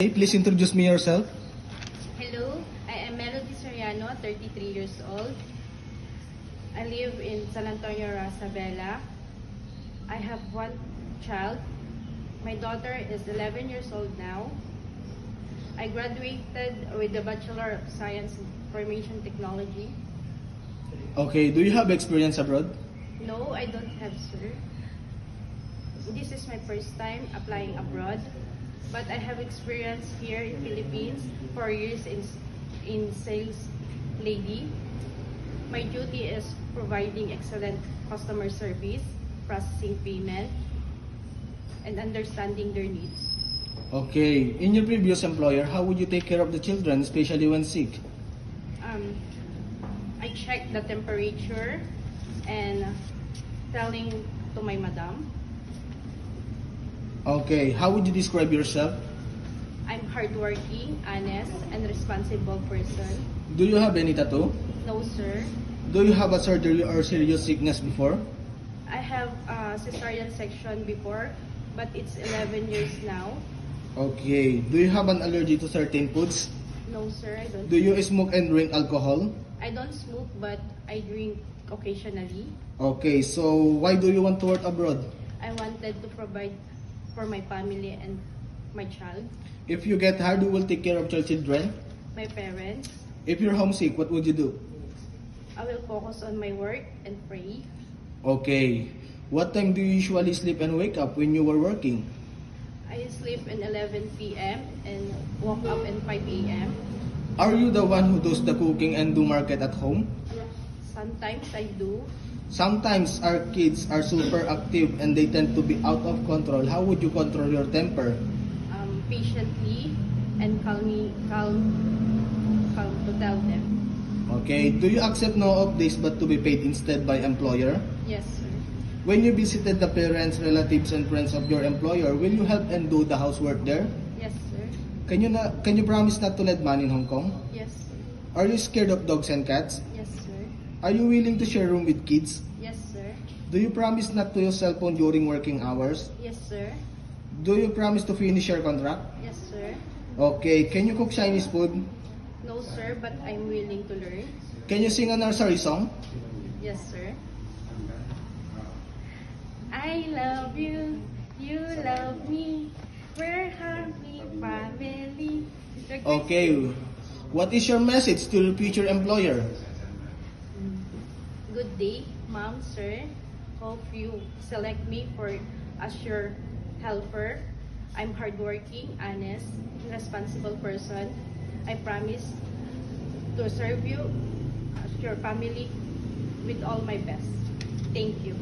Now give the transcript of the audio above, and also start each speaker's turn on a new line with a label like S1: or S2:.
S1: Hey, please introduce me yourself.
S2: Hello, I am Melody Soriano, 33 years old. I live in San Antonio, Rosabella. I have one child. My daughter is 11 years old now. I graduated with the Bachelor of Science in Information Technology.
S1: Okay, do you have experience abroad?
S2: No, I don't have, sir. This is my first time applying abroad, but I have experience here in Philippines, 4 years in sales lady. My duty is providing excellent customer service, processing payment, and understanding their needs.
S1: Okay, in your previous employer, how would you take care of the children, especially when sick?
S2: I check the temperature and telling to my madam.
S1: Okay, how would you describe yourself?
S2: I'm hardworking, honest, and responsible person.
S1: Do you have any tattoo?
S2: No, sir.
S1: Do you have a surgery or serious sickness before?
S2: I have a cesarean section before, but it's 11 years now.
S1: Okay, do you have an allergy to certain foods?
S2: No, sir, I don't.
S1: Do you smoke and drink alcohol?
S2: I don't smoke, but I drink occasionally.
S1: Okay, so why do you want to work abroad?
S2: I wanted to provide for my family and my child,
S1: If you get hired, who will take care of your children?
S2: my parents.
S1: If you're homesick, what would you do?
S2: I will focus on my work and pray.
S1: Okay, what time do you usually sleep and wake up when you were working?
S2: I sleep in 11 p.m. and woke up in 5 a.m.
S1: Are you the one who does the cooking and do market at home?
S2: Sometimes I do.
S1: Sometimes our kids are super active and they tend to be out of control. How would you control your temper?
S2: Patiently and calm to tell them.
S1: Okay, do you accept no off days but to be paid instead by employer?
S2: Yes, sir.
S1: When you visited the parents, relatives, and friends of your employer, will you help and do the housework there?
S2: Yes, sir.
S1: Can you promise not to lend money in Hong Kong?
S2: Yes, sir.
S1: Are you scared of dogs and cats?
S2: Yes, sir.
S1: Are you willing to share room with kids?
S2: Yes, sir.
S1: Do you promise not to use cell phone during working hours?
S2: Yes, sir.
S1: Do you promise to finish your contract?
S2: Yes, sir.
S1: Okay, can you cook Chinese food?
S2: No, sir, but I'm willing to learn.
S1: Can you sing a nursery song?
S2: Yes, sir. I love you, you love me, we're happy family.
S1: Okay, what is your message to your future employer?
S2: Good day, ma'am, sir. Hope you select me for as your helper. I'm hardworking, honest, responsible person. I promise to serve you as your family with all my best. Thank you.